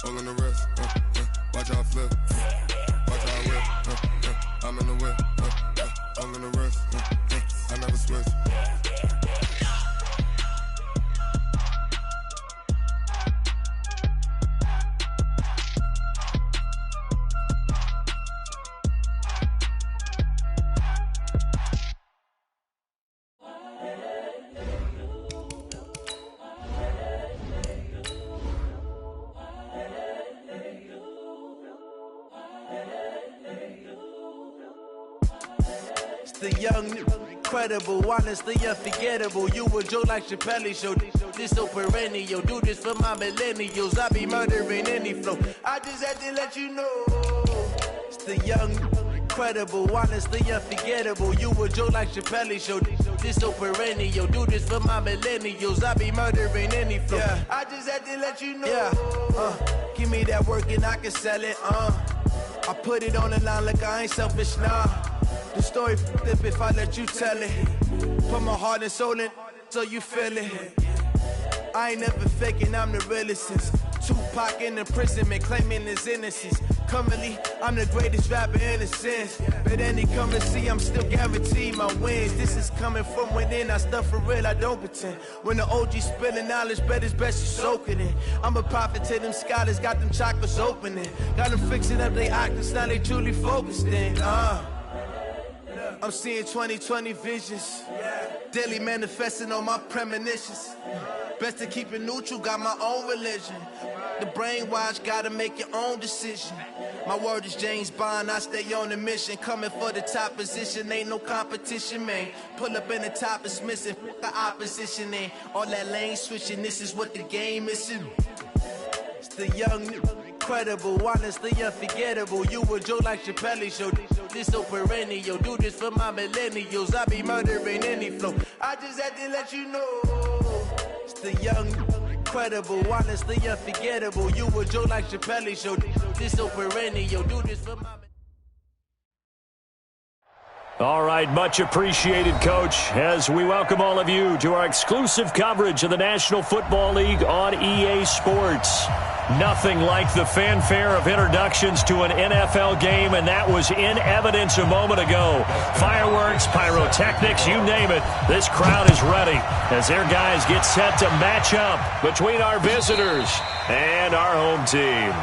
All on the wrist, watch how I flip, watch how I whip, I'm in the whip, all on the wrist, I never switch. The young, incredible, honestly unforgettable. You a Joe like Chappelle show. This so perennial. Do this for my millennials. I be murdering any flow. I just had to let you know. It's the young, incredible, honestly unforgettable. You a Joe like Chappelle show. This so perennial. Do this for my millennials. I be murdering any flow. Yeah. I just had to let you know. Yeah. Give me that work and I can sell it. I put it on the line like I ain't selfish, nah. The story flip if I let you tell it. Put my heart and soul in so you feel it. I ain't never faking, I'm the realest since Tupac in imprisonment, claiming his innocence. Currently, I'm the greatest rapper in a sense. But any currency, I'm still guaranteed my wins. This is coming from within, I stuff for real, I don't pretend. When the OG spilling knowledge, bet it's best you soak it in. I'm a prophet to them scholars, got them chakras opening. Got them fixing up they octaves, now they truly focused in. I'm seeing 2020 visions, daily manifesting on my premonitions. Best to keep it neutral, got my own religion. The brainwash, gotta make your own decision. My word is James Bond, I stay on the mission. Coming for the top position, ain't no competition, man. Pull up in the top, it's missing, the opposition ain't. All that lane switching, this is what the game is. It's the young, incredible, honestly unforgettable. You a Joe like Chappelle show. This so perennial. Do this for my millennials. I be murdering any flow. I just had to let you know. It's the young, incredible, honestly unforgettable. You a Joe like Chappelle show. This so perennial. Do this for my. All right, much appreciated, Coach, as we welcome all of you to our exclusive coverage of the National Football League on EA Sports. Nothing like the fanfare of introductions to an NFL game, and that was in evidence a moment ago. Fireworks, pyrotechnics, you name it. This crowd is ready as their guys get set to match up between our visitors and our home team.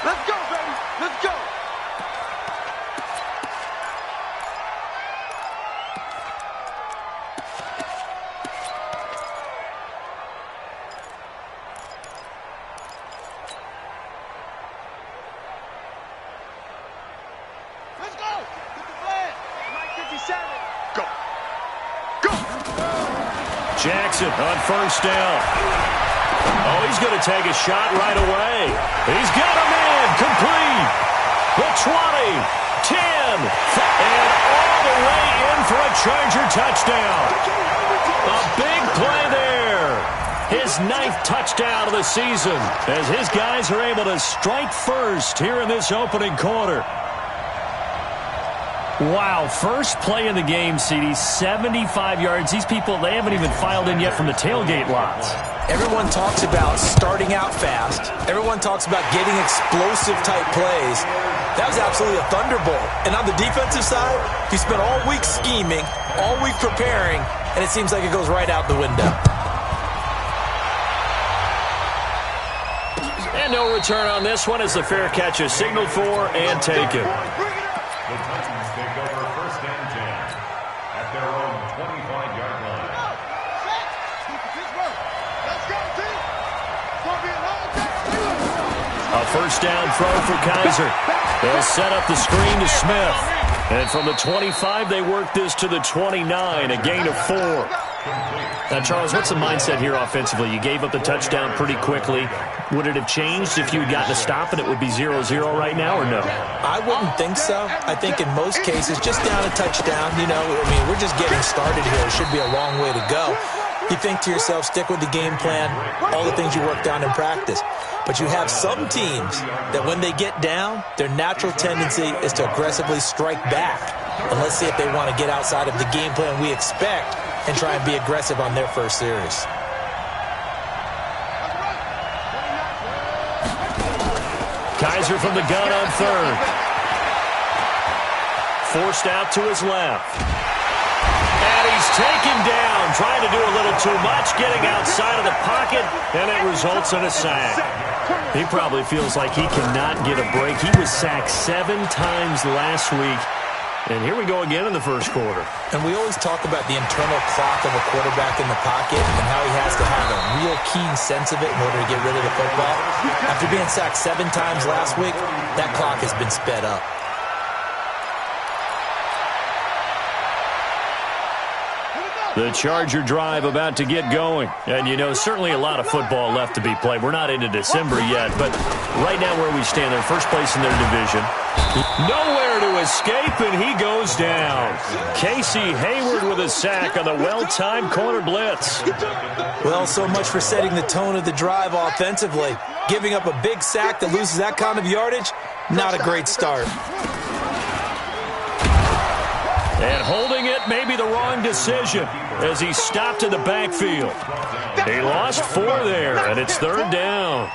Let's go, baby. Let's go. Jackson on first down. Oh, he's going to take a shot right away. He's got him in. Complete. The 20, 10, and all the way in for a Charger touchdown. A big play there. His 9th touchdown of the season as his guys are able to strike first here in this opening quarter. Wow, first play in the game, CD, 75 yards. These people, they haven't even filed in yet from the tailgate lots. Everyone talks about starting out fast. Everyone talks about getting explosive-type plays. That was absolutely a thunderbolt. And on the defensive side, you spent all week scheming, all week preparing, and it seems like it goes right out the window. And no return on this one as the fair catch is signaled for and taken. The Titans take over first and 10 at their own 25-yard line. A first down throw for Kaiser. They'll set up the screen to Smith. And from the 25, they work this to the 29, a gain of 4. Now, Charles, what's the mindset here offensively? You gave up the touchdown pretty quickly. Would it have changed if you had gotten a stop and it would be 0-0 right now, or no? I wouldn't think so. I think in most cases, just down a touchdown, we're just getting started here. It should be a long way to go. You think to yourself, stick with the game plan, all the things you worked on in practice. But you have some teams that when they get down, their natural tendency is to aggressively strike back. And let's see if they want to get outside of the game plan we expect and try and be aggressive on their first series. Kaiser from the gun on third. Forced out to his left. And he's taken down, trying to do a little too much, getting outside of the pocket, and it results in a sack. He probably feels like he cannot get a break. He was sacked 7 times last week. And here we go again in the first quarter. And we always talk about the internal clock of a quarterback in the pocket and how he has to have a real keen sense of it in order to get rid of the football. After being sacked 7 times last week, that clock has been sped up. The Charger drive about to get going. And, you know, certainly a lot of football left to be played. We're not into December yet, but right now where we stand, they're first place in their division. Nowhere to escape, and he goes down. Casey Hayward with a sack on the well-timed corner blitz. Well, so much for setting the tone of the drive offensively. Giving up a big sack that loses that kind of yardage, not a great start. And holding it may be the wrong decision as he stopped in the backfield. He lost 4 there, and it's third down.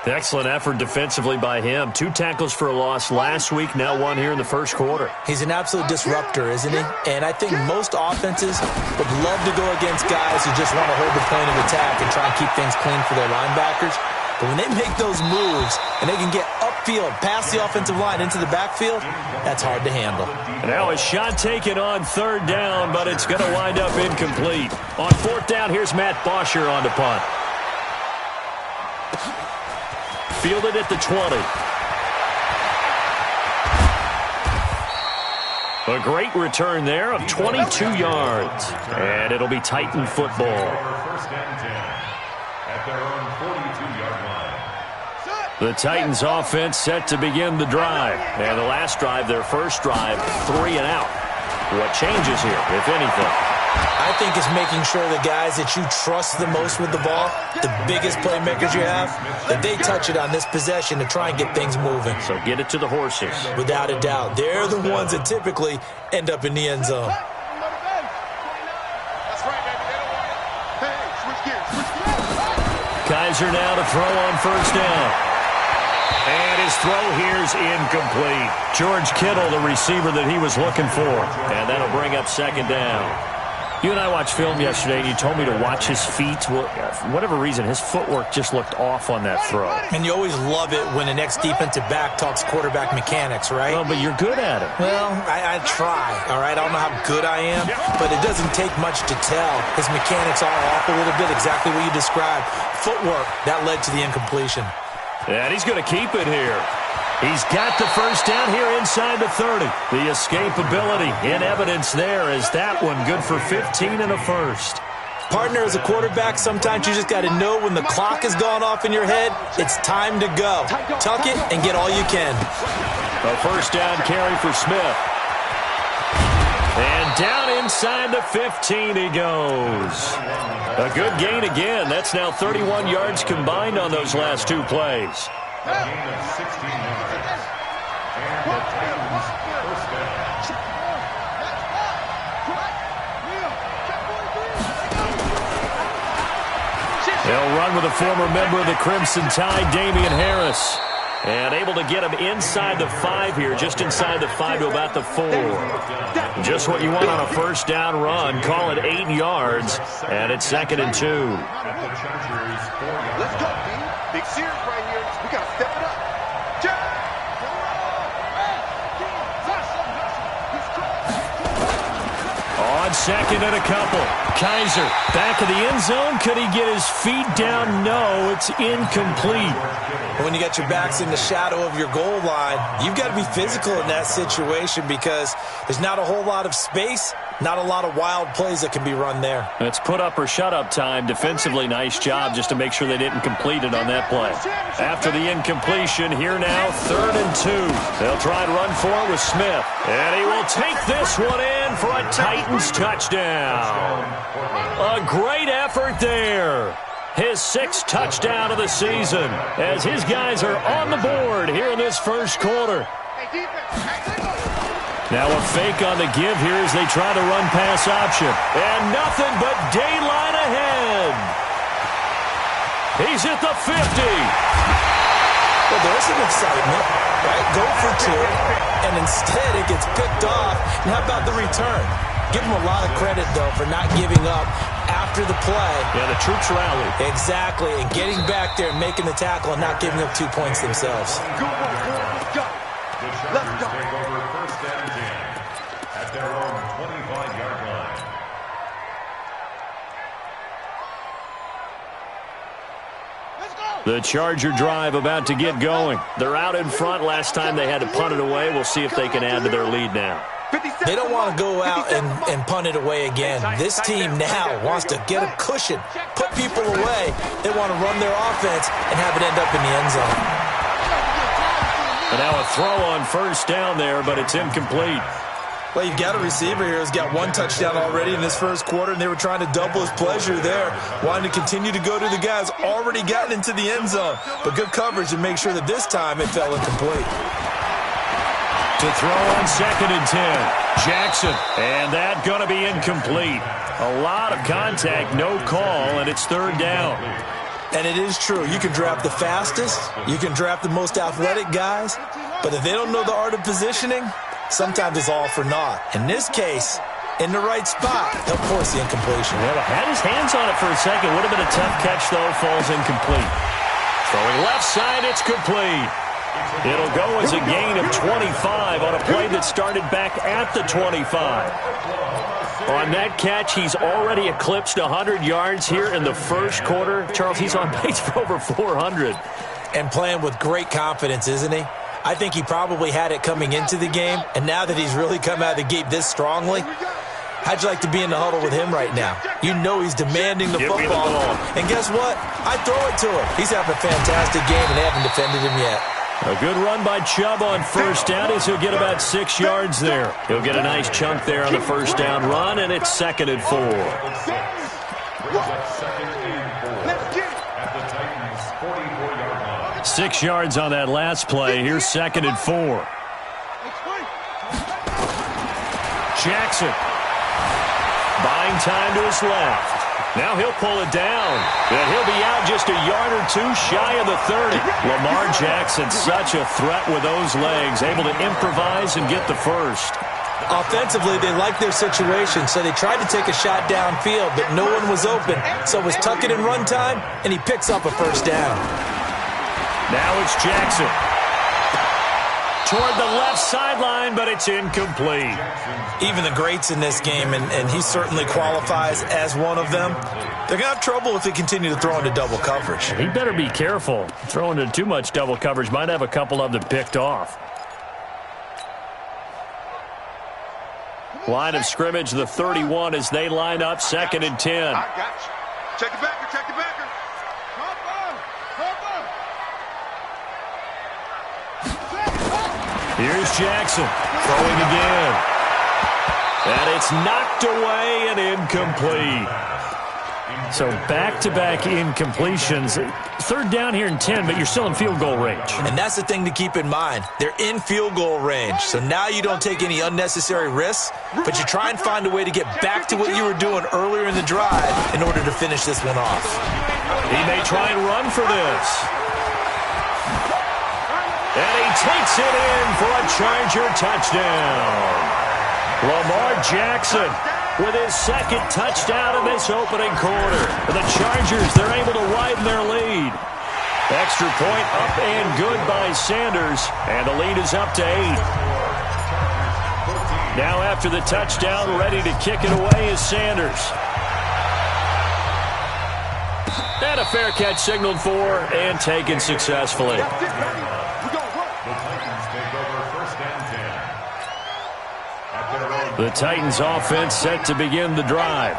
Excellent effort defensively by him. 2 tackles for a loss last week, now 1 here in the first quarter. He's an absolute disruptor, isn't he? And I think most offenses would love to go against guys who just want to hold the point of attack and try and keep things clean for their linebackers. But when they make those moves and they can get upfield, past the offensive line into the backfield, that's hard to handle. And now a shot taken on third down, but it's going to wind up incomplete. On fourth down, here's Matt Bosher on the punt. Fielded at the 20. A great return there of 22 yards. And it'll be Titan football. First and 10 at their own 42-yard line. The Titans offense set to begin the drive. And the last drive, their first drive, 3 and out. What changes here, if anything? I think it's making sure the guys that you trust the most with the ball, the biggest playmakers you have, that they touch it on this possession to try and get things moving. So get it to the horses. Without a doubt. They're the ones that typically end up in the end zone. Kaiser now to throw on first down. And his throw here's incomplete. George Kittle, the receiver that he was looking for. And that'll bring up second down. You and I watched film yesterday, and you told me to watch his feet. Well, for whatever reason, his footwork just looked off on that throw. And you always love it when the next defensive back talks quarterback mechanics, right? Well, but you're good at it. Well, I try, all right? I don't know how good I am, but it doesn't take much to tell. His mechanics are off a little bit, exactly what you described. Footwork, that led to the incompletion. And he's going to keep it here. He's got the first down here inside the 30. The escapability in evidence there as that one good for 15 and a first. Partner, as a quarterback, sometimes you just got to know when the clock has gone off in your head, it's time to go. Tuck it and get all you can. A first down carry for Smith. And down inside the 15 he goes. A good gain again. That's now 31 yards combined on those last 2 plays. A gain of 16 yards. And the Titans first down. They'll run with a former member of the Crimson Tide, Damian Harris. And able to get him inside the 5 here, just inside the 5 to about the 4. Just what you want on a first down run. Call it 8 yards, and it's second and 2. At the Chargers 4-yard Let's go, line. B. Big series right here. We got to step it up. On second and a couple. Kaiser back of the end zone. Could he get his feet down? No, it's incomplete. When you got your backs in the shadow of your goal line, you've got to be physical in that situation because there's not a whole lot of space, not a lot of wild plays that can be run there. It's put up or shut up time. Defensively, nice job just to make sure they didn't complete it on that play. After the incompletion, here now, 3rd and 2. They'll try and run for it with Smith. And he will take this one in for a Titans touchdown. A great effort there. His 6th touchdown of the season as his guys are on the board here in this first quarter. Now a fake on the give here as they try to run pass option. And nothing but daylight ahead. He's at the 50. The there's some excitement, right? Go for two, and instead it gets picked off. And how about the return? Give them a lot of credit, though, for not giving up after the play. Yeah, the troops rallied. Exactly, and getting back there and making the tackle and not giving up 2 points themselves. The Chargers take over first and 10 at their own 25-yard line. The Charger drive about to get going. They're out in front. Last time they had to punt it away. We'll see if they can add to their lead now. They don't want to go out and punt it away again. This team now wants to get a cushion, put people away. They want to run their offense and have it end up in the end zone. And now a throw on first down there, but it's incomplete. Well, you've got a receiver here who's got 1 touchdown already in this first quarter, and they were trying to double his pleasure there, wanting to continue to go to the guys already gotten into the end zone. But good coverage to make sure that this time it fell incomplete. To throw on 2nd and 10. Jackson. And that going to be incomplete. A lot of contact, no call, and it's 3rd down. And it is true. You can draft the fastest. You can draft the most athletic guys. But if they don't know the art of positioning, sometimes it's all for naught. In this case, in the right spot, they'll force the incompletion. Well, had his hands on it for a second. Would have been a tough catch, though. Falls incomplete. Throwing left side, it's complete. It'll go as a gain of 25 on a play that started back at the 25. On that catch, he's already eclipsed 100 yards here in the first quarter. Charles, he's on pace for over 400. And playing with great confidence, isn't he? I think he probably had it coming into the game, and now that he's really come out of the gate this strongly, how'd you like to be in the huddle with him right now? You know he's demanding the football. And guess what? I throw it to him. He's having a fantastic game, and they haven't defended him yet. A good run by Chubb on first down as he'll get about 6 yards there. He'll get a nice chunk there on the first down run, and it's 2nd and 4. At the Titans' 44-yard line. 6 yards on that last play. Here's 2nd and 4. Jackson. Buying time to his left. Now he'll pull it down, and he'll be out just a yard or two shy of the 30. Lamar Jackson, such a threat with those legs, able to improvise and get the first. Offensively, they liked their situation, so they tried to take a shot downfield, but no one was open. So it was tuck it in run time, and he picks up a first down. Now it's Jackson. Toward the left sideline, but it's incomplete. Even the greats in this game, and he certainly qualifies as one of them, they're going to have trouble if they continue to throw into double coverage. He better be careful. Throwing into too much double coverage might have a couple of them picked off. Line of scrimmage, the 31 as they line up, 2nd and 10. I got you. Check the backer, check the backer. Here's Jackson throwing again. And it's knocked away and incomplete. So back-to-back incompletions. 3rd down here and 10, but you're still in field goal range. And that's the thing to keep in mind. They're in field goal range. So now you don't take any unnecessary risks, but you try and find a way to get back to what you were doing earlier in the drive in order to finish this one off. He may try and run for this. And he takes it in for a Charger touchdown. Lamar Jackson with his 2nd touchdown in this opening quarter. For the Chargers, they're able to widen their lead. Extra point up and good by Sanders, and the lead is up to 8. Now after the touchdown, ready to kick it away is Sanders. And a fair catch signaled for and taken successfully. The Titans offense set to begin the drive.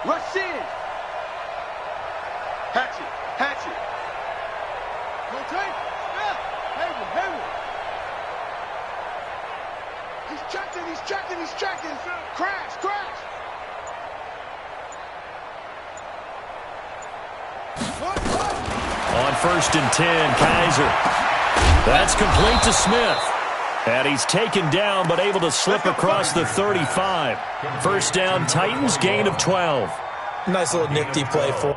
Rush in. Hatchet. Rotate. Hayward. He's checking. Crash. On 1st and 10, Kaiser. That's complete to Smith. And he's taken down but able to slip across the 35. First down, Titans, gain of 12. Nice little nifty play for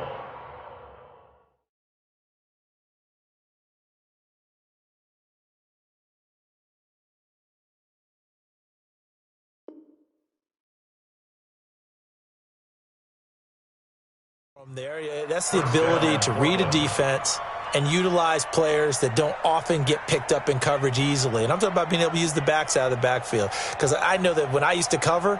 from there. That's the ability to read a defense and utilize players that don't often get picked up in coverage easily. And I'm talking about being able to use the backs out of the backfield. Because I know that when I used to cover,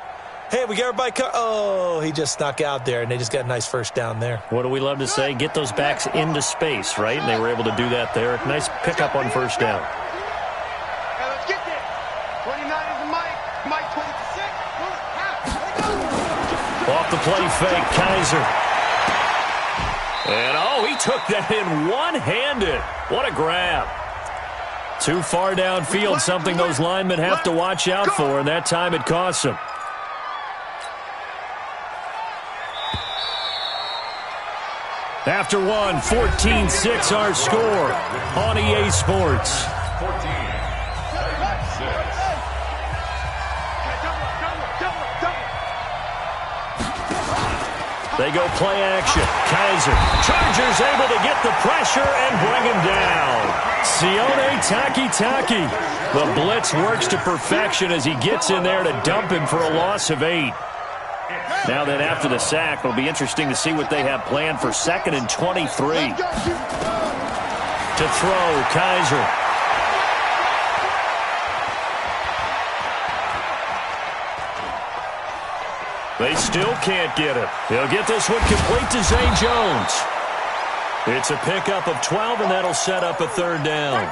hey, we got everybody oh, he just snuck out there, and they just got a nice first down there. What do we love to say? Get those backs into space, right? And they were able to do that there. Nice pickup on first down. Hey, let's get there. 29 is the Mike. Mike 26. Off the play fake, Kaiser. And, oh, he took that in one-handed. What a grab. Too far downfield, something those linemen have to watch out for, and that time it costs them. After one, 14-6 our score on EA Sports. 14-6. They go play action. Kaiser. Chargers able to get the pressure and bring him down. Sione Takitaki. The blitz works to perfection as he gets in there to dump him for a loss of 8. Now then, after the sack, it'll be interesting to see what they have planned for 2nd and 23. To throw, Kaiser. They still can't get him. He'll get this one complete to Zay Jones. It's a pickup of 12, and that'll set up a 3rd down.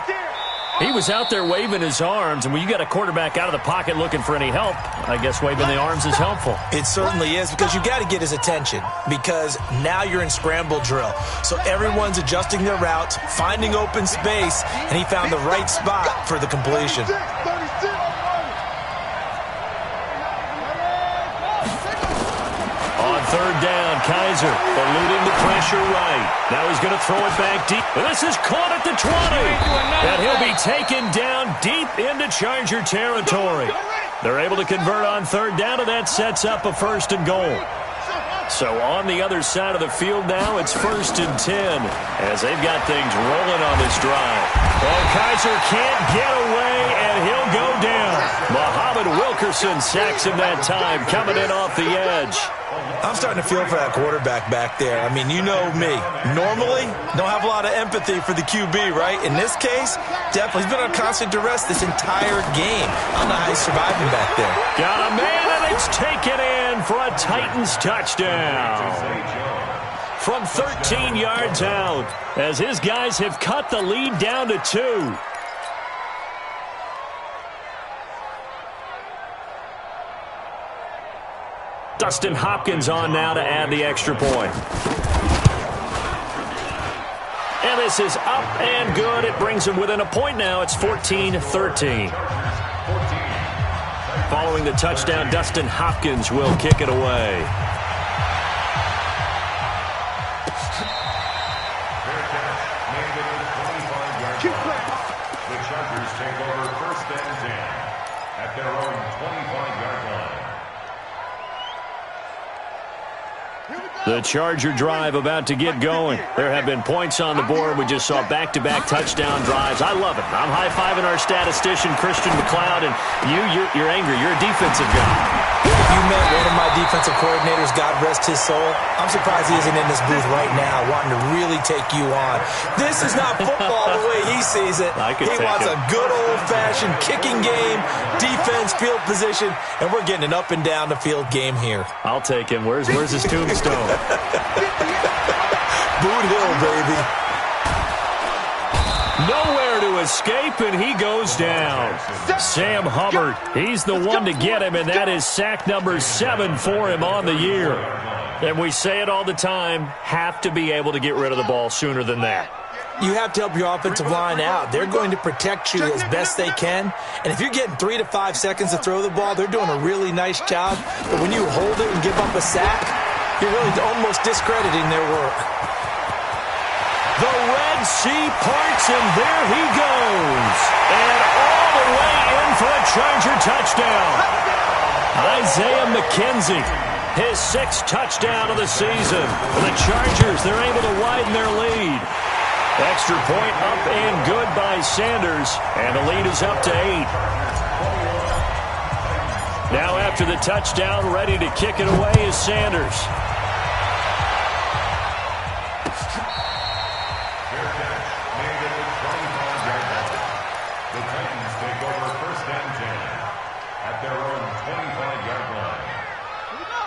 He was out there waving his arms, and when you got a quarterback out of the pocket looking for any help, I guess waving the arms is helpful. It certainly is, because you got to get his attention, because now you're in scramble drill. So everyone's adjusting their routes, finding open space, and he found the right spot for the completion. On 3rd down, Kaiser eluding the pressure right. Now he's going to throw it back deep. But this is caught at the 20. And he'll be taken down deep into Charger territory. They're able to convert on 3rd down, and that sets up a 1st and goal. So on the other side of the field now, it's 1st and 10 as they've got things rolling on this drive. Well, Kaiser can't get away, and he'll go down. Muhammad Wilkerson sacks him that time, coming in off the edge. I'm starting to feel for that quarterback back there. I mean, you know me. Normally, don't have a lot of empathy for the QB, right? In this case, definitely. He's been on constant duress this entire game. I don't know how he's surviving back there. Got a man, and it's taken in for a Titans touchdown. From 13 yards out, as his guys have cut the lead down to 2. Dustin Hopkins on now to add the extra point. And this is up and good. It brings him within a point now. It's 14-13. Following the touchdown, Dustin Hopkins will kick it away. The Chargers take over 1st and 10 at their own 25-yard line. The Charger drive about to get going. There have been points on the board. We just saw back-to-back touchdown drives. I love it. I'm high-fiving our statistician, Christian McLeod, and you're angry. You're a defensive guy. If you met one of my defensive coordinators, God rest his soul, I'm surprised he isn't in this booth right now wanting to really take you on. This is not football the way he sees it. He wants a good old-fashioned kicking game, defense, field position, and we're getting an up-and-down-the-field game here. I'll take him. Where's his tombstone? Boot Hill, baby. Nowhere to escape, and he goes down. Sam Hubbard, he's the one to get him, and that is sack number 7 for him on the year. And we say it all the time, have to be able to get rid of the ball sooner than that. You have to help your offensive line out. They're going to protect you as best they can. And if you're getting 3 to 5 seconds to throw the ball, they're doing a really nice job. But when you hold it and give up a sack, you're really almost discrediting their work. The Red Sea parts, and there he goes. And all the way in for a Charger touchdown. Isaiah McKenzie, his 6th touchdown of the season. For the Chargers, they're able to widen their lead. Extra point up and good by Sanders, and the lead is up to 8. Now after the touchdown, ready to kick it away is Sanders. The Titans take over 1st and 10 at their own 25-yard line.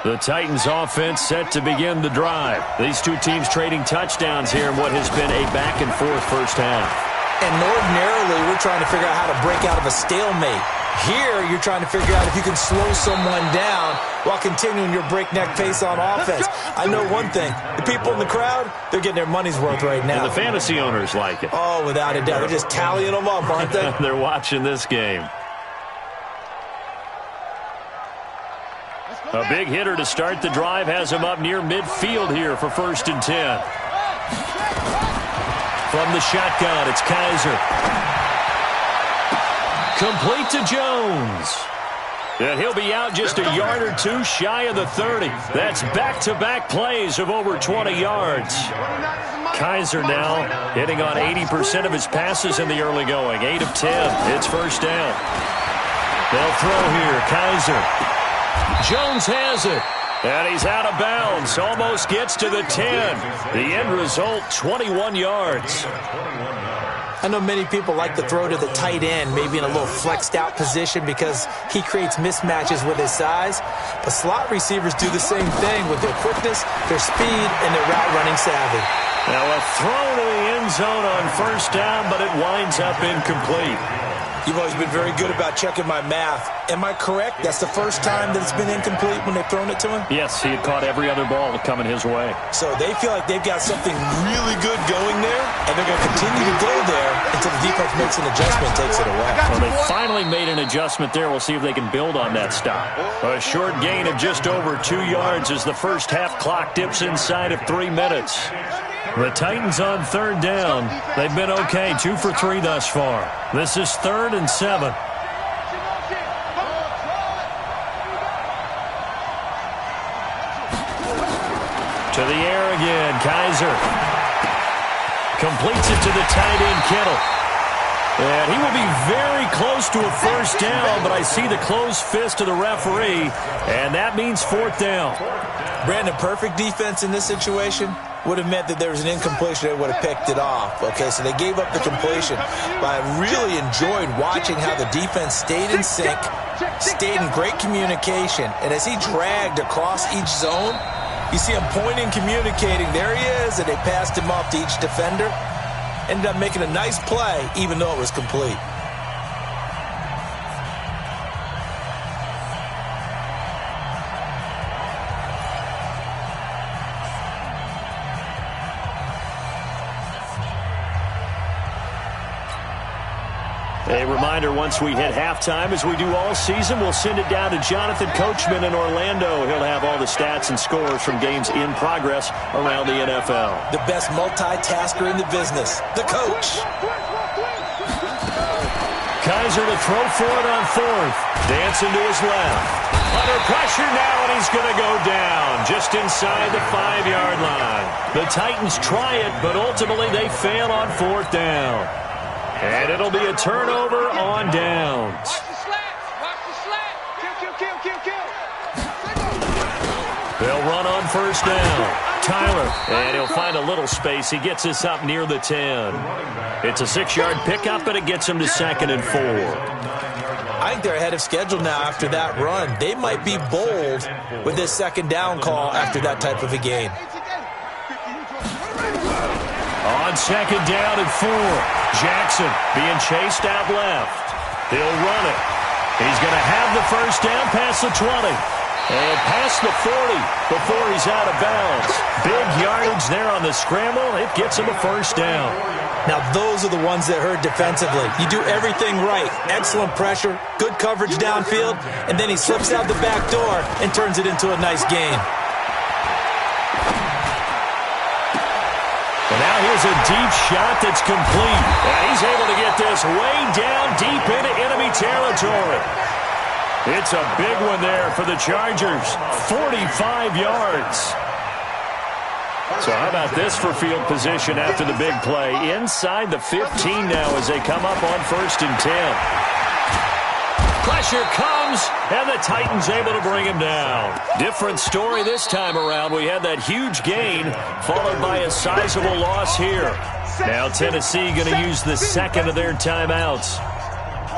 The Titans offense set to begin the drive. These two teams trading touchdowns here in what has been a back-and-forth first half. And ordinarily, we're trying to figure out how to break out of a stalemate. Here, you're trying to figure out if you can slow someone down while continuing your breakneck pace on offense. I know one thing. The people in the crowd, they're getting their money's worth right now. And the fantasy owners like it. Oh, without a doubt. They're just tallying them up, aren't they? They're watching this game. A big hitter to start the drive has him up near midfield here for 1st and 10. From the shotgun, it's Kaiser. Complete to Jones. And he'll be out just a yard or two shy of the 30. That's back-to-back plays of over 20 yards. Kaiser now hitting on 80% of his passes in the early going. 8 of 10. It's 1st down. They'll throw here. Kaiser. Jones has it. And he's out of bounds. Almost gets to the 10. The end result, 21 yards. I know many people like to throw to the tight end, maybe in a little flexed out position because he creates mismatches with his size. But slot receivers do the same thing with their quickness, their speed, and their route running savvy. Now a throw to the end zone on 1st down, but it winds up incomplete. You've always been very good about checking my math. Am I correct? That's the first time that it's been incomplete when they've thrown it to him? Yes, he had caught every other ball coming his way. So they feel like they've got something really good going there, and they're going to continue to go there until the defense makes an adjustment and takes it away. Well, they finally made an adjustment there. We'll see if they can build on that stop. A short gain of just over 2 yards as the first half clock dips inside of 3 minutes. The Titans on 3rd down. They've been okay, 2 for 3 thus far. This is 3rd and 7. To the air again, Kaiser. Completes it to the tight end, Kittle. And he will be very close to a 1st down, but I see the closed fist of the referee, and that means 4th down. Brandon, perfect defense in this situation would have meant that there was an incompletion. They would have picked it off. Okay, so they gave up the completion. But I really enjoyed watching how the defense stayed in sync, stayed in great communication, and as he dragged across each zone, you see him pointing, communicating. There he is, and they passed him off to each defender. Ended up making a nice play, even though it was complete. A reminder, once we hit halftime, as we do all season, we'll send it down to Jonathan Coachman in Orlando. He'll have all the stats and scores from games in progress around the NFL. The best multitasker in the business, the coach. Kaiser to throw for it on 4th. Dancing to his left. Under pressure now, and he's going to go down just inside the 5-yard line. The Titans try it, but ultimately they fail on 4th down. And it'll be a turnover on downs. Watch the slat. Watch the slat. Kill. They'll run on 1st down. Tyler, and he'll find a little space. He gets us up near the 10. It's a 6-yard pickup, and it gets him to 2nd and 4. I think they're ahead of schedule now after that run. They might be bold with this 2nd down call after that type of a game. On 2nd down and 4. Jackson being chased out left. He'll run it. He's going to have the 1st down past the 20. And past the 40 before he's out of bounds. Big yardage there on the scramble. It gets him a 1st down. Now, those are the ones that hurt defensively. You do everything right. Excellent pressure, good coverage downfield, and then he slips out the back door and turns it into a nice gain. And now Now here's a deep shot that's complete. And he's able to get this way down deep into enemy territory. It's a big one there for the Chargers. 45 yards. So how about this for field position after the big play? Inside the 15 now as they come up on 1st and 10. Pressure comes, and the Titans able to bring him down. Different story this time around. We had that huge gain, followed by a sizable loss here. Now Tennessee going to use the second of their timeouts,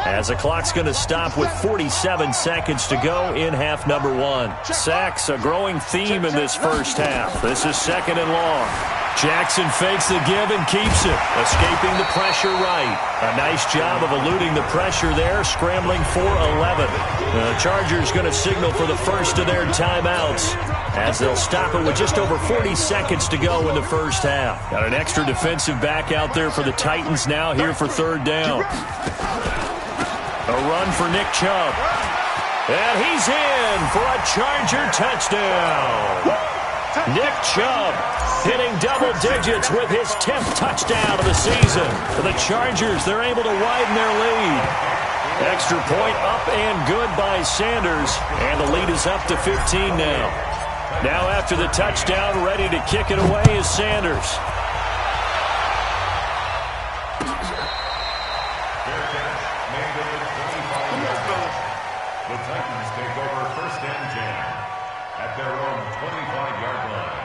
as the clock's going to stop with 47 seconds to go in half number 1. Sacks, a growing theme in this first half. This is 2nd and long. Jackson fakes the give and keeps it, escaping the pressure right. A nice job of eluding the pressure there, scrambling for 11. The Chargers going to signal for the first of their timeouts, as they'll stop it with just over 40 seconds to go in the first half. Got an extra defensive back out there for the Titans now here for 3rd down. A run for Nick Chubb. And he's in for a Charger touchdown. Nick Chubb hitting double digits with his 10th touchdown of the season. For the Chargers, they're able to widen their lead. Extra point up and good by Sanders. And the lead is up to 15 now. Now after the touchdown, ready to kick it away is Sanders. The Titans take over 1st and 10 at their own 25-yard line.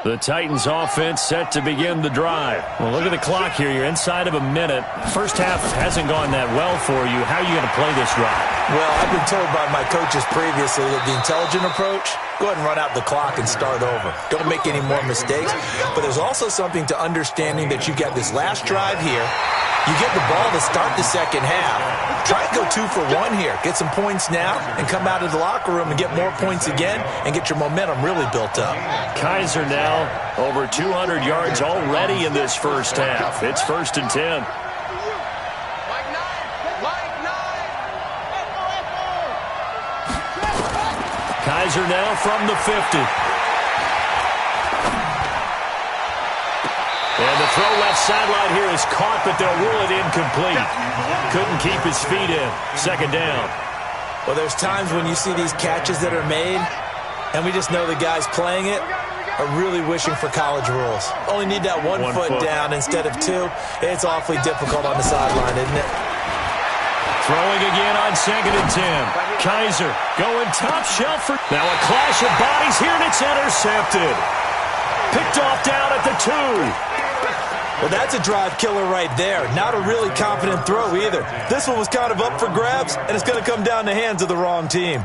The Titans offense set to begin the drive. Well, look at the clock here. You're inside of a minute. First half hasn't gone that well for you. How are you going to play this drive? Well, I've been told by my coaches previously that the intelligent approach, go ahead and run out the clock and start over. Don't make any more mistakes. But there's also something to understanding that you got this last drive here. You get the ball to start the second half. Try to go 2 for 1 here. Get some points now and come out of the locker room and get more points again and get your momentum really built up. Kaiser now over 200 yards already in this first half. It's 1st and 10. Kaiser now from the 50. And the throw left sideline here is caught, but they'll rule it incomplete. Couldn't keep his feet in. 2nd down. Well, there's times when you see these catches that are made, and we just know the guys playing it are really wishing for college rules. Only need that one foot down instead of 2. It's awfully difficult on the sideline, isn't it? Throwing again on 2nd and 10. Kaiser going top shelf for... Now a clash of bodies here, and it's intercepted. Picked off down at the 2. Well, that's a drive killer right there. Not a really confident throw either. This one was kind of up for grabs, and it's going to come down the hands of the wrong team.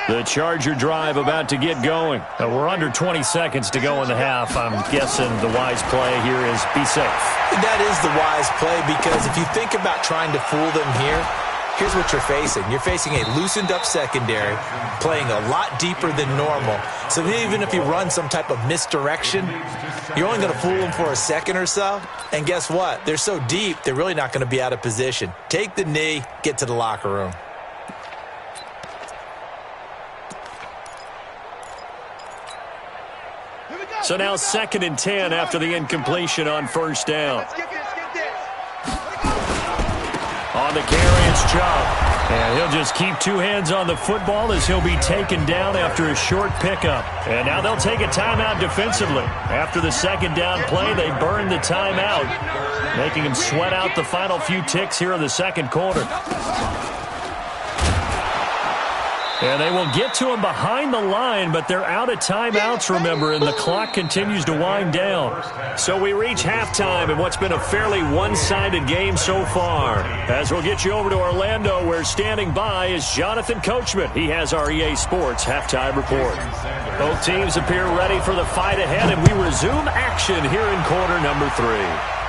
The Charger drive about to get going. We're under 20 seconds to go in the half. I'm guessing the wise play here is be safe. That is the wise play, because if you think about trying to fool them here, here's what you're facing. You're facing a loosened-up secondary, playing a lot deeper than normal. So even if you run some type of misdirection, you're only going to fool them for a second or so. And guess what? They're so deep, they're really not going to be out of position. Take the knee, get to the locker room. So now 2nd and 10 after the incompletion on 1st down. On the carry, it's Chubb. And he'll just keep 2 hands on the football as he'll be taken down after a short pickup. And now they'll take a timeout defensively. After the 2nd down play, they burn the timeout, making him sweat out the final few ticks here in the 2nd quarter. And they will get to him behind the line, but they're out of timeouts, remember, and the clock continues to wind down. So we reach halftime in what's been a fairly one-sided game so far. As we'll get you over to Orlando, where standing by is Jonathan Coachman. He has our EA Sports halftime report. Both teams appear ready for the fight ahead, and we resume action here in quarter number 3.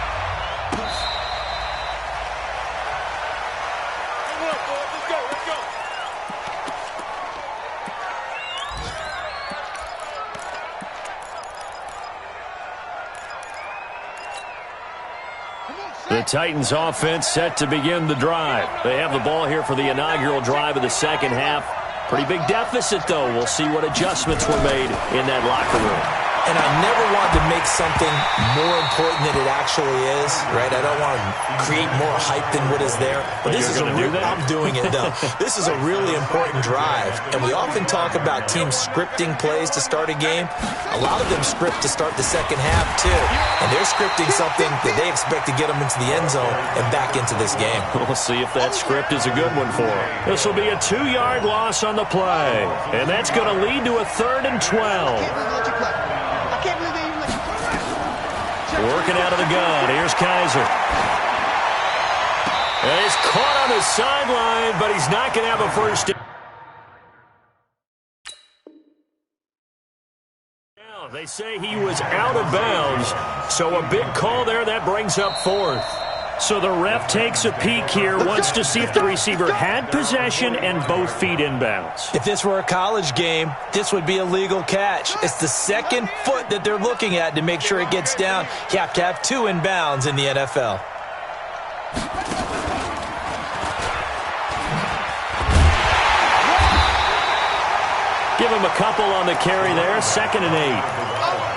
The Titans offense set to begin the drive. They have the ball here for the inaugural drive of the second half. Pretty big deficit, though. We'll see what adjustments were made in that locker room. And I never want to make something more important than it actually is, right? I don't want to create more hype than what is there. But this is I'm doing it, though. This is a really important drive. And we often talk about teams scripting plays to start a game. A lot of them script to start the second half, too. And they're scripting something that they expect to get them into the end zone and back into this game. We'll see if that script is a good one for them. This will be a 2-yard loss on the play. And that's going to lead to a 3rd and 12. Working out of the gun. Here's Kizer. And he's caught on the sideline, but he's not going to have a first down. They say he was out of bounds, so a big call there. That brings up 4th. So the ref takes a peek here, wants to see if the receiver had possession and both feet inbounds. If this were a college game, this would be a legal catch. It's the second foot that they're looking at to make sure it gets down. You have to have 2 inbounds in the NFL. Give him a couple on the carry there, 2nd and 8.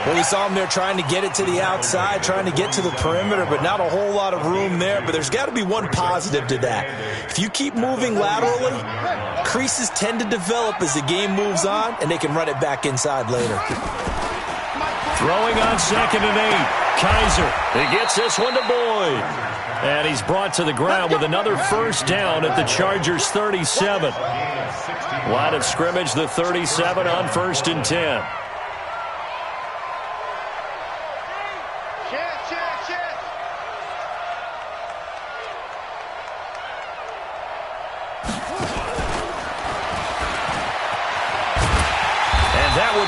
Well, we saw him there trying to get it to the outside, trying to get to the perimeter, but not a whole lot of room there. But there's got to be one positive to that. If you keep moving laterally, creases tend to develop as the game moves on, and they can run it back inside later. Throwing on 2nd and 8. Kizer, he gets this one to Boyd. And he's brought to the ground with another first down at the Chargers' 37. Line of scrimmage, the 37 on 1st and 10.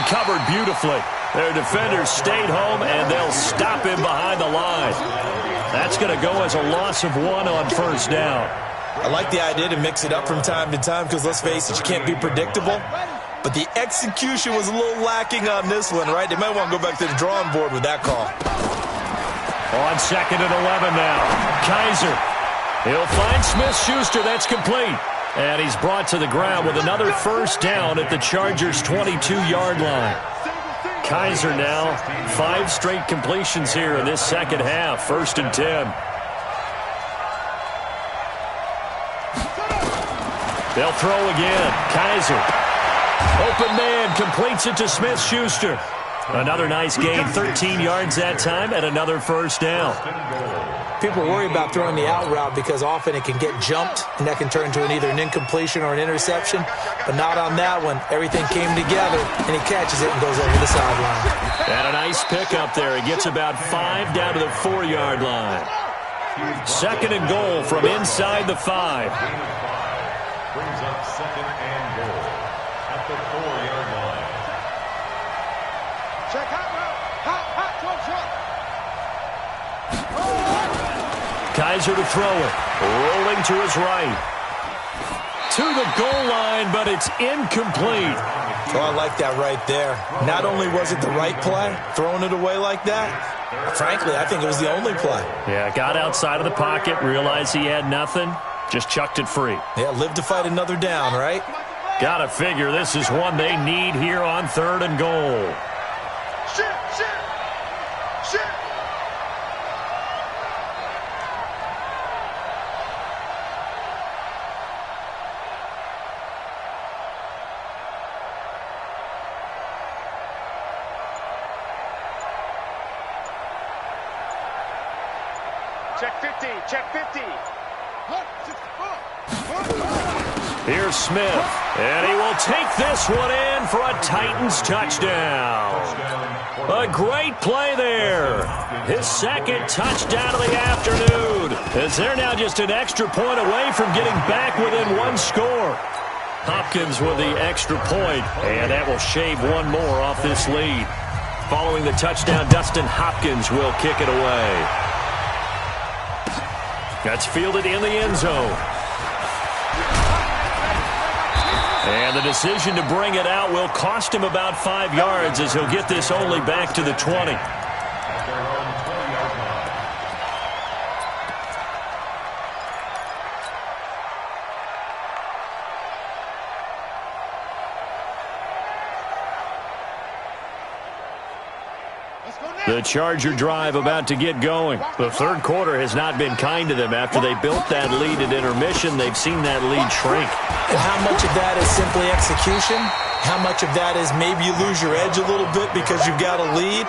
Covered beautifully. Their defenders stayed home, and they'll stop him behind the line. That's going to go as a loss of 1 on 1st down. I like the idea to mix it up from time to time because, let's face it, you can't be predictable. But the execution was a little lacking on this one, right? They might want to go back to the drawing board with that call. On 2nd and 11 now. Kizer. He'll find Smith-Schuster. That's complete. And he's brought to the ground with another first down at the Chargers' 22-yard line. Kizer now, 5 straight completions here in this second half, 1st and 10. They'll throw again. Kizer. Open man, completes it to Smith-Schuster. Another nice gain, 13 yards that time, and another first down. People worry about throwing the out route because often it can get jumped, and that can turn into either an incompletion or an interception. But not on that one. Everything came together, and he catches it and goes over the sideline. And a nice pickup there. He gets about 5 down to the 4-yard line. 2nd and goal from inside the 5. Brings up 2nd and goal at the 4-yard line. Check hot route. Hot 12 shot. Kizer to throw it. Rolling to his right. To the goal line, but it's incomplete. Oh, I like that right there. Not only was it the right play, throwing it away like that, frankly, I think it was the only play. Yeah, got outside of the pocket, realized he had nothing, just chucked it free. Yeah, live to fight another down, right? Gotta figure this is one they need here on 3rd and goal. Shit. Check 50. Check 50. Here's Smith, and he will take this one in for a Titans touchdown. A great play there. His 2nd touchdown of the afternoon, as they're now just an extra point away from getting back within 1 score. Hopkins with the extra point, and that will shave 1 more off this lead. Following the touchdown, Dustin Hopkins will kick it away. That's fielded in the end zone. And the decision to bring it out will cost him about 5 yards as he'll get this only back to the 20. The Charger drive about to get going. The third quarter has not been kind to them. After they built that lead at intermission, they've seen that lead shrink. And how much of that is simply execution? How much of that is maybe you lose your edge a little bit because you've got a lead?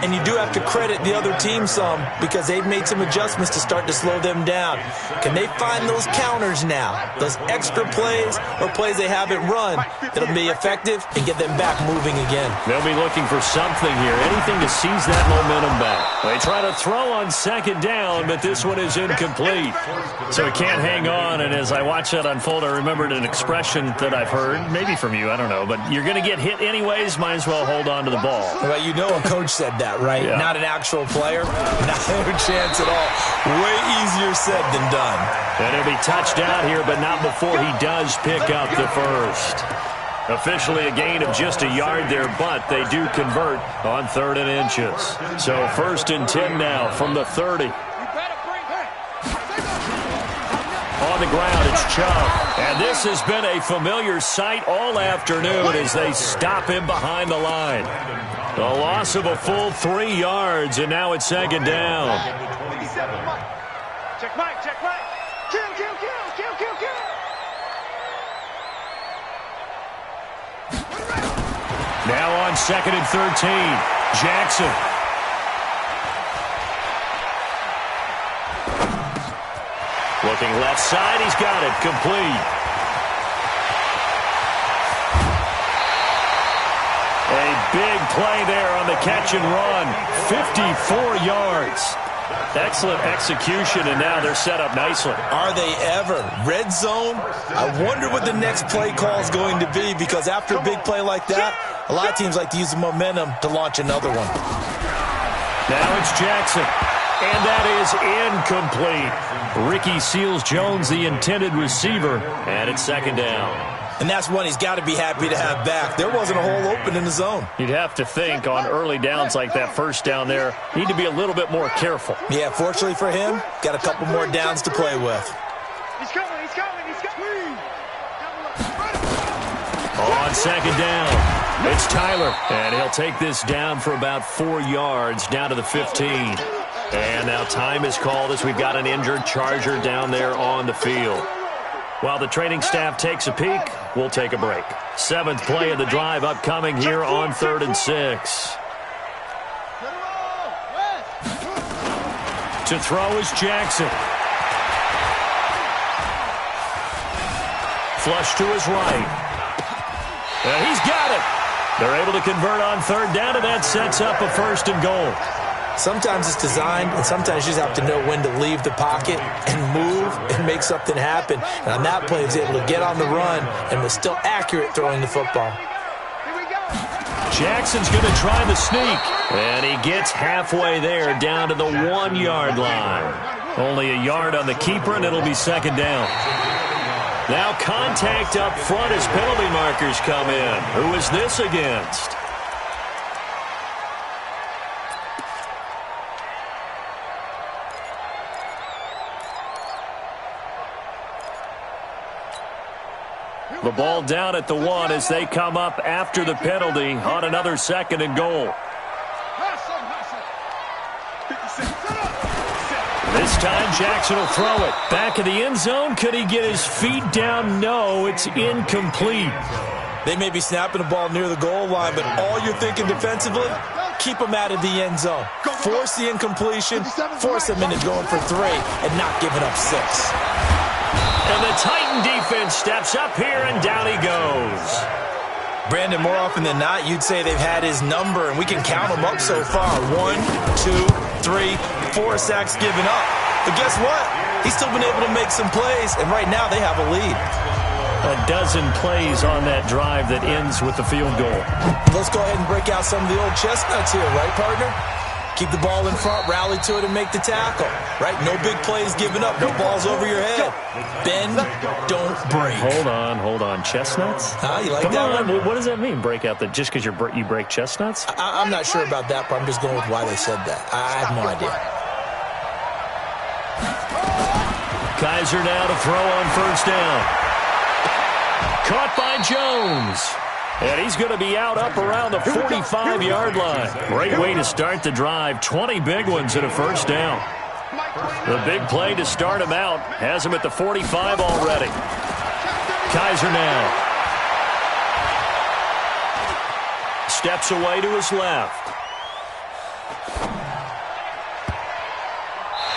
And you do have to credit the other team some because they've made some adjustments to start to slow them down. Can they find those counters now, those extra plays or plays they haven't run that'll be effective and get them back moving again? They'll be looking for something here, anything to seize that momentum back. They try to throw on second down, but this one is incomplete. So he can't hang on, and as I watch that unfold, I remembered an expression that I've heard, maybe from you, I don't know, but you're going to get hit anyways, might as well hold on to the ball. Well, you know a coach said that, right? Yeah. Not an actual player. Not a chance at all. Way easier said than done. And he'll be touched out here, but not before he does pick up the first. Officially a gain of just a yard there, but they do convert on 3rd and inches. So 1st and 10 now from the 30. On the ground, it's Chubb. And this has been a familiar sight all afternoon as they stop him behind the line. A loss of a full 3 yards, and now it's 2nd down. Check Mike, check Mike. Kill, kill, kill, kill, kill, kill. Now on 2nd and 13, Jackson. Looking left side, he's got it, complete. A big play there on the catch and run, 54 yards. Excellent execution, and now they're set up nicely. Are they ever? Red zone? I wonder what the next play call is going to be because after a big play like that, a lot of teams like to use the momentum to launch another one. Now it's Jackson, and that is incomplete. Ricky Seals-Jones, the intended receiver, and it's 2nd down. And that's one he's got to be happy to have back. There wasn't a hole open in the zone. You'd have to think on early downs like that first down there, need to be a little bit more careful. Yeah, fortunately for him, got a couple more downs to play with. He's coming, he's coming, he's coming. On 2nd down, it's Tyler, and he'll take this down for about 4 yards down to the 15. And now time is called as we've got an injured Charger down there on the field. While the training staff takes a peek, we'll take a break. 7th play of the drive upcoming here on 3rd and 6. To throw is Jackson. Flush to his right. And he's got it. They're able to convert on 3rd down, and that sets up a 1st and goal. Sometimes it's designed, and sometimes you just have to know when to leave the pocket and move and make something happen. And on that play, he was able to get on the run and was still accurate throwing the football. Jackson's going to try the sneak, and he gets halfway there down to the 1-yard line. Only a yard on the keeper, and it'll be 2nd down. Now contact up front as penalty markers come in. Who is this against? The ball down at the 1 as they come up after the penalty on another 2nd and goal. This time Jackson will throw it. Back in the end zone. Could he get his feet down? No, it's incomplete. They may be snapping the ball near the goal line, but all you're thinking defensively, keep them out of the end zone. Force the incompletion, force them into going for 3, and not giving up 6. And the Titan defense steps up here, and down he goes. Brandon, more often than not, you'd say they've had his number, and we can count them up so far. 1, 2, 3, 4 sacks given up. But guess what? He's still been able to make some plays, and right now they have a lead. A dozen plays on that drive that ends with the field goal. Let's go ahead and break out some of the old chestnuts here, right, partner? Keep the ball in front, rally to it, and make the tackle. Right? No big plays given up, no balls over your head. Bend, don't break. Hold on. Chestnuts? You like Come that on. one? What does that mean, break out? Just because you break chestnuts? I'm not sure about that, but I'm just going with why they said that. I have no idea. Kaiser now to throw on 1st down. Caught by Jones. And he's going to be out up around the 45-yard line. Great way to start the drive. 20 big ones and a first down. The big play to start him out has him at the 45 already. Kizer now. Steps away to his left.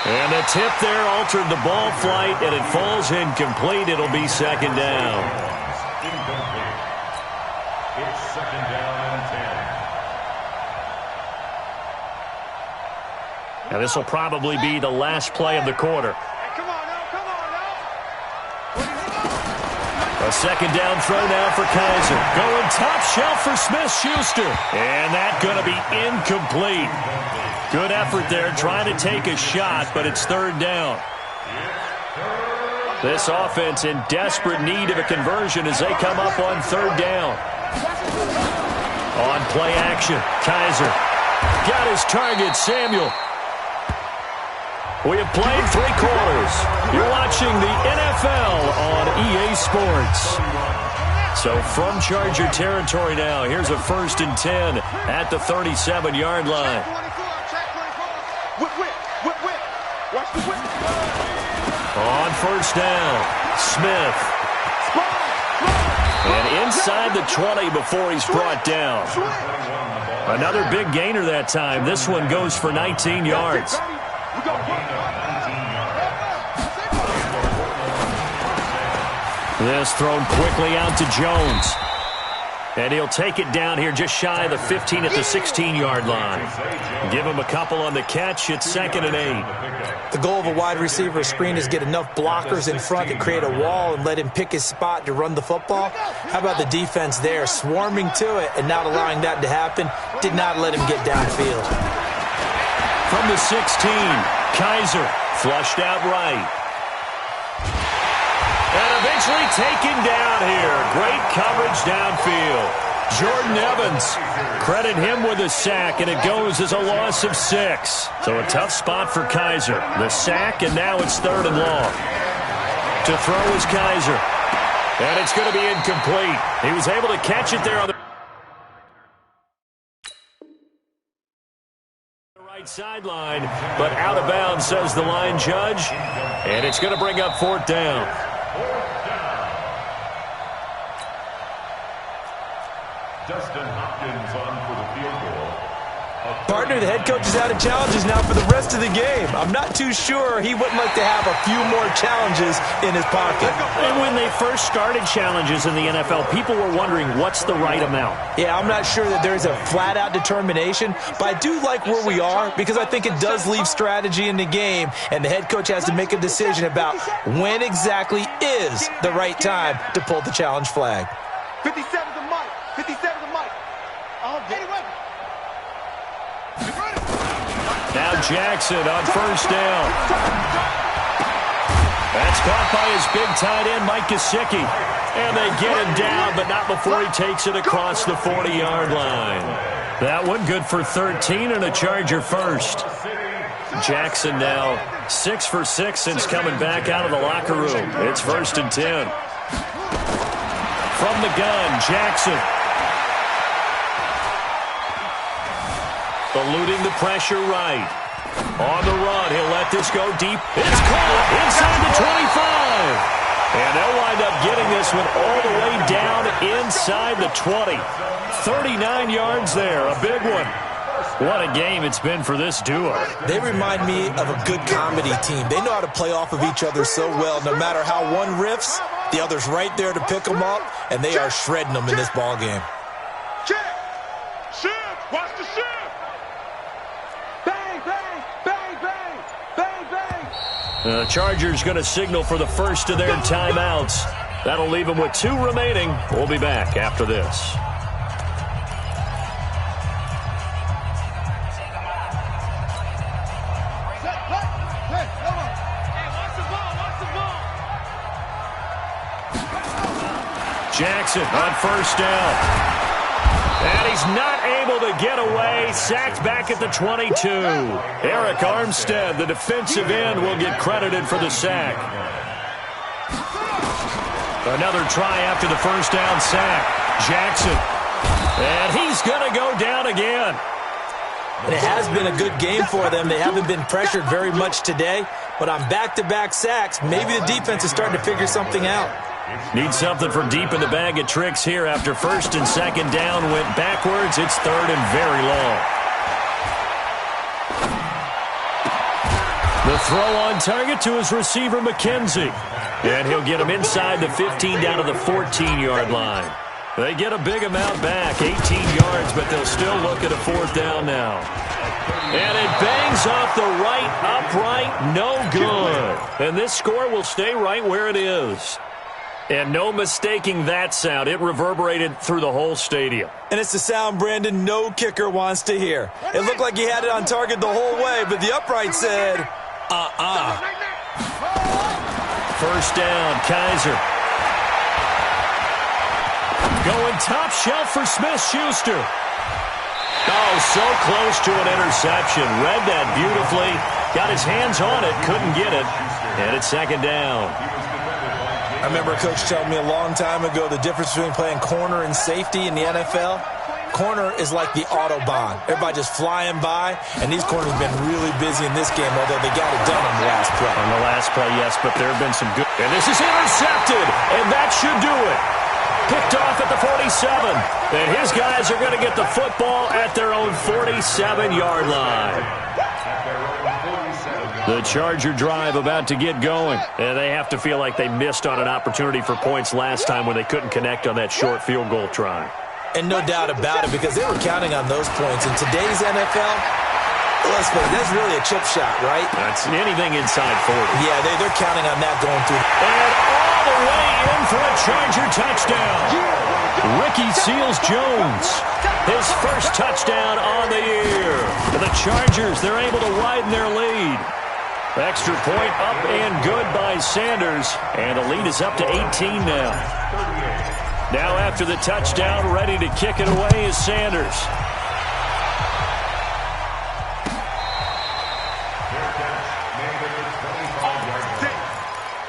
And the tip there altered the ball flight, and it falls incomplete. It'll be second down. Incomplete. It's second down and 10. Now this will probably be the last play of the quarter. Come on now, come on now. A second down throw now for Kizer. Going top shelf for Smith-Schuster. And that's going to be incomplete. Good effort there trying to take a shot, but it's third down. This offense in desperate need of a conversion as they come up on third down. On play action, Kizer got his target, Samuel. We have played 3 quarters. You're watching the NFL on EA Sports. So from Charger territory now, here's a 1st and 10 at the 37-yard line. On first down, Smith. And inside the 20 before he's brought down. Another big gainer that time. This one goes for 19 yards. This thrown quickly out to Jones. And he'll take it down here just shy of the 15 at the 16-yard line. Give him a couple on the catch. It's 2nd and 8. The goal of a wide receiver screen is get enough blockers in front to create a wall and let him pick his spot to run the football. How about the defense there, swarming to it and not allowing that to happen? Did not let him get downfield. From the 16, Kizer flushed out right. And eventually taken down here. Great coverage downfield. Jordan Evans, credit him with a sack, and it goes as a loss of 6. So a tough spot for Kizer. The sack, and now it's 3rd and long. To throw is Kizer. And it's going to be incomplete. He was able to catch it there on the right sideline, but out of bounds, says the line judge. And it's going to bring up 4th down. Dustin Hopkins on for the field goal. Partner, the head coach is out of challenges now for the rest of the game. I'm not too sure he wouldn't like to have a few more challenges in his pocket. And when they first started challenges in the NFL, people were wondering what's the right amount. Yeah, I'm not sure that there's a flat-out determination, but I do like where we are because I think it does leave strategy in the game, and the head coach has to make a decision about when exactly is the right time to pull the challenge flag. 57 to Mike. 57 to Mike. Now Jackson on first down. That's caught by his big tight end, Mike Gesicki. And they get him down, but not before he takes it across the 40-yard line. That one good for 13 and a Charger first. Jackson now 6 for 6 since coming back out of the locker room. It's 1st and 10. From the gun, Jackson. Eluding the pressure right. On the run, he'll let this go deep. It's caught inside the 25. And they'll wind up getting this one all the way down inside the 20. 39 yards there, a big one. What a game it's been for this duo. They remind me of a good comedy team. They know how to play off of each other so well. No matter how one riffs, the other's right there to pick them up, and they are shredding them in this ball game. Check. Shift. Watch the shift. Bang, bang, bang, bang, bang, bang. The Chargers going to signal for the first of their timeouts. That'll leave them with 2 remaining. We'll be back after this. Jackson on first down. And he's not able to get away. Sacked back at the 22. Eric Armstead, the defensive end, will get credited for the sack. Another try after the first down sack. Jackson. And he's going to go down again. It has been a good game for them. They haven't been pressured very much today, but on back-to-back sacks, maybe the defense is starting to figure something out. Need something for deep in the bag of tricks here after first and second down went backwards. It's third and very long. The throw on target to his receiver, McKenzie. And he'll get him inside the 15 down to the 14-yard line. They get a big amount back, 18 yards, but they'll still look at a fourth down now. And it bangs off the right upright, no good. And this score will stay right where it is. And no mistaking that sound. It reverberated through the whole stadium. And it's the sound Brandon no kicker wants to hear. It looked like he had it on target the whole way, but the upright said, First down, Kaiser. Going top shelf for Smith-Schuster. Oh, so close to an interception. Read that beautifully. Got his hands on it, couldn't get it. And it's second down. I remember a coach telling me a long time ago the difference between playing corner and safety in the NFL. Corner is like the Autobahn. Everybody just flying by, and these corners have been really busy in this game, although they got it done on the last play. On the last play, yes, but there have been some good. And this is intercepted, and that should do it. Picked off at the 47. And his guys are going to get the football at their own 47-yard line. The Charger drive about to get going. And they have to feel like they missed on an opportunity for points last time when they couldn't connect on that short field goal try. And no doubt about it, because they were counting on those points. In today's NFL, let's face it, that's really a chip shot, right? That's anything inside 40. Yeah, they're counting on that going through. And all the way in for a Charger touchdown. Ricky Seals-Jones, his first touchdown on the year. And the Chargers, they're able to widen their lead. Extra point up and good by Sanders. And the lead is up to 18 now. Now after the touchdown, ready to kick it away is Sanders.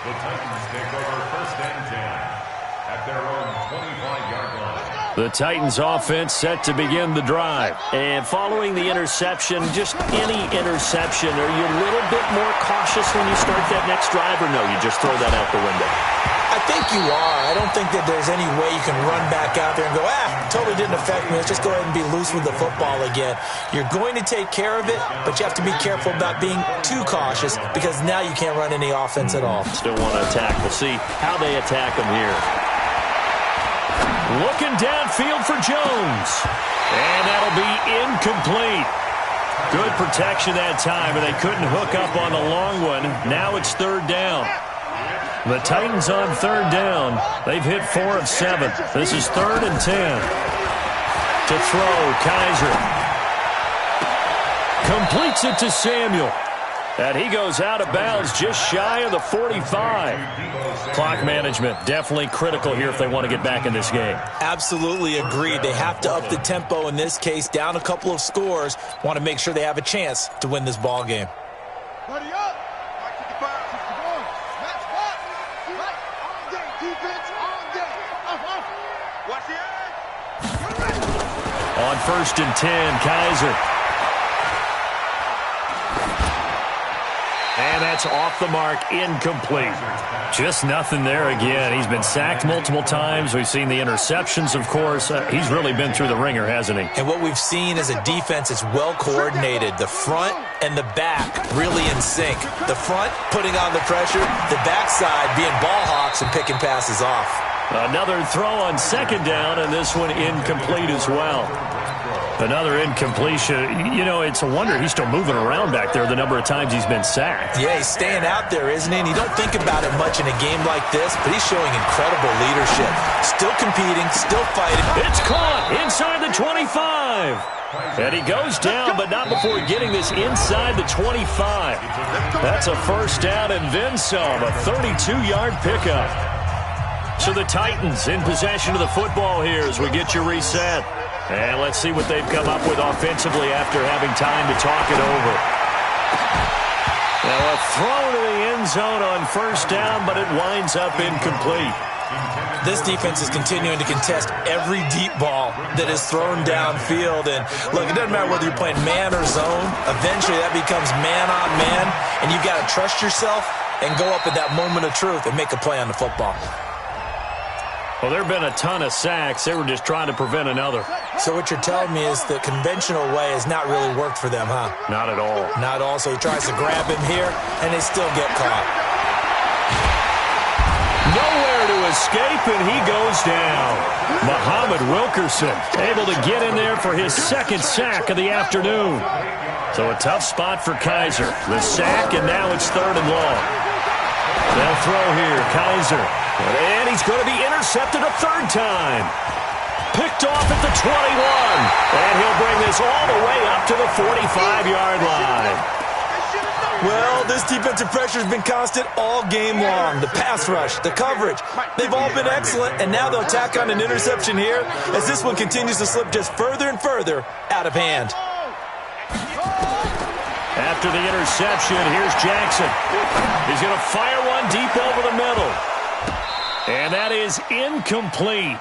The Titans take over first and 10 at their own 25-yard line. The Titans offense set to begin the drive. And following the interception, just any interception, are you a little bit more cautious when you start that next drive, or no, you just throw that out the window? I think you are. I don't think that there's any way you can run back out there and go, totally didn't affect me. Let's just go ahead and be loose with the football again. You're going to take care of it, but you have to be careful about being too cautious because now you can't run any offense at all. Still want to attack. We'll see how they attack them here. Looking downfield for Jones. And that'll be incomplete. Good protection that time, and they couldn't hook up on the long one. Now it's third down. The Titans on third down. They've hit 4 of 7. This is third and 10. To throw, Kaiser. Completes it to Samuel. And he goes out of bounds just shy of the 45. Clock management definitely critical here if they want to get back in this game. Absolutely agreed. They have to up the tempo in this case, down a couple of scores. Want to make sure they have a chance to win this ball game. Buddy up. On first and 10, Kaiser. And that's off the mark, incomplete. Just nothing there again. He's been sacked multiple times. We've seen the interceptions, of course. He's really been through the ringer, hasn't he? And what we've seen is a defense that's well coordinated. The front and the back really in sync. The front putting on the pressure, the backside being ball hawks and picking passes off. Another throw on second down, and this one incomplete as well. Another incompletion. You know, it's a wonder he's still moving around back there the number of times he's been sacked. Yeah, he's staying out there, isn't he? And you don't think about it much in a game like this, but he's showing incredible leadership. Still competing, still fighting. It's caught inside the 25. And he goes down, but not before getting this inside the 25. That's a first down and then some, a 32-yard pickup. So the Titans in possession of the football here as we get you reset. And let's see what they've come up with offensively after having time to talk it over. Now a throw to the end zone on first down, but it winds up incomplete. This defense is continuing to contest every deep ball that is thrown downfield. And look, it doesn't matter whether you're playing man or zone. Eventually that becomes man on man, and you've got to trust yourself and go up at that moment of truth and make a play on the football. Well, there have been a ton of sacks. They were just trying to prevent another. So what you're telling me is the conventional way has not really worked for them, huh? Not at all. Not at all. So he tries to grab him here, and they still get caught. Nowhere to escape, and he goes down. Muhammad Wilkerson able to get in there for his second sack of the afternoon. So a tough spot for Kizer. The sack, and now it's 3rd and long. They'll throw here. Kizer. And he's going to be intercepted a 3rd time. Picked off at the 21. And he'll bring this all the way up to the 45-yard line. Well, this defensive pressure has been constant all game long. The pass rush, the coverage, they've all been excellent, and now they'll tack on an interception here as this one continues to slip just further and further out of hand. After the interception, here's Jackson. He's going to fire one deep over the middle. And that is incomplete.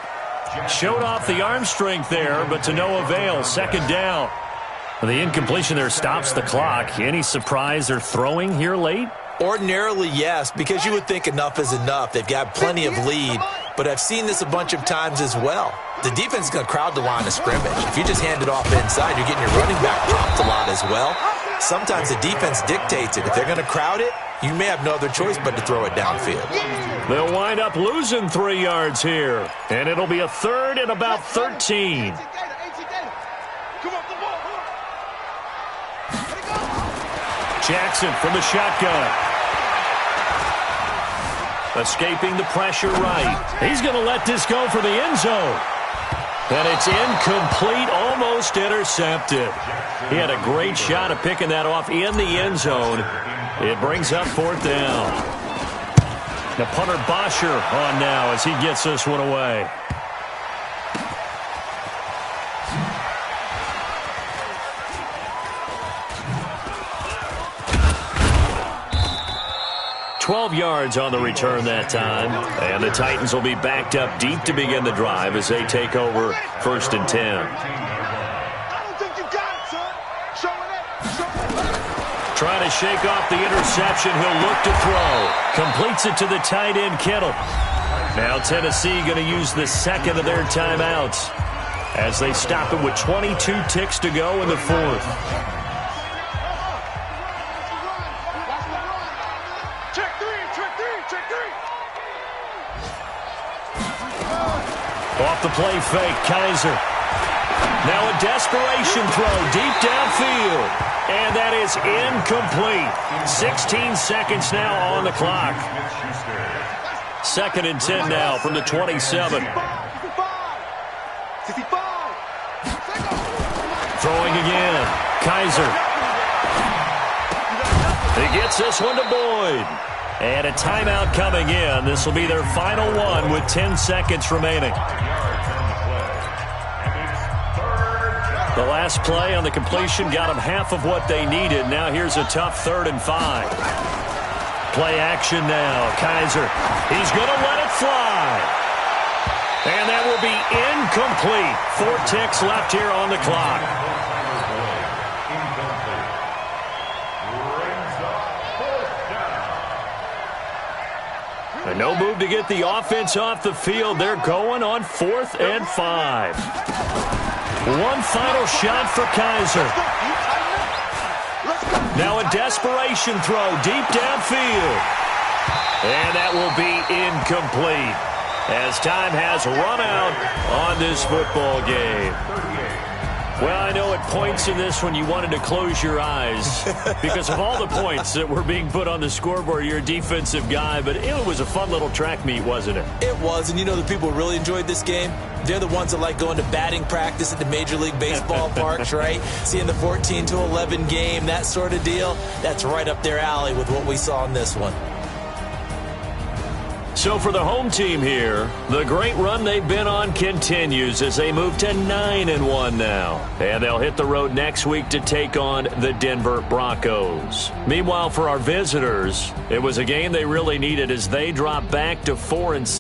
Showed off the arm strength there, but to no avail. 2nd down. The incompletion there stops the clock. Any surprise they're throwing here late? Ordinarily, yes, because you would think enough is enough. They've got plenty of lead, but I've seen this a bunch of times as well. The defense is going to crowd the line of scrimmage. If you just hand it off inside, you're getting your running back popped a lot as well. Sometimes the defense dictates it. If they're going to crowd it, you may have no other choice but to throw it downfield. They'll wind up losing 3 yards here, and it'll be a 3rd and about 13. Jackson from the shotgun. Escaping the pressure right. He's going to let this go for the end zone. And it's incomplete, almost intercepted. He had a great shot at picking that off in the end zone. It brings up 4th down. The punter Bosher on now as he gets this one away. $12 yards on the return that time. And the Titans will be backed up deep to begin the drive as they take over 1st and 10. Trying to shake off the interception. He'll look to throw. Completes it to the tight end, Kittle. Now Tennessee going to use the 2nd of their timeouts as they stop it with 22 ticks to go in the 4th. Off the play fake, Kizer. Now a desperation throw deep downfield. And that is incomplete. 16 seconds now on the clock. 2nd and 10 now from the 27. Throwing again. Kizer. He gets this one to Boyd. And a timeout coming in. This will be their final one with 10 seconds remaining. The last play on the completion got them half of what they needed. Now here's a tough 3rd and 5. Play action now. Kizer. He's going to let it fly. And that will be incomplete. 4 ticks left here on the clock. And no move to get the offense off the field. They're going on 4th and 5. One final shot for Kizer. Now a desperation throw deep downfield. And that will be incomplete as time has run out on this football game. Well, I know at points in this one you wanted to close your eyes because of all the points that were being put on the scoreboard. You're a defensive guy, but it was a fun little track meet, wasn't it? It was, and you know the people who really enjoyed this game? They're the ones that like going to batting practice at the Major League Baseball parks, right? Seeing the 14-11 game, that sort of deal. That's right up their alley with what we saw in this one. So for the home team here, the great run they've been on continues as they move to 9-1 now. And they'll hit the road next week to take on the Denver Broncos. Meanwhile, for our visitors, it was a game they really needed as they drop back to 4-6.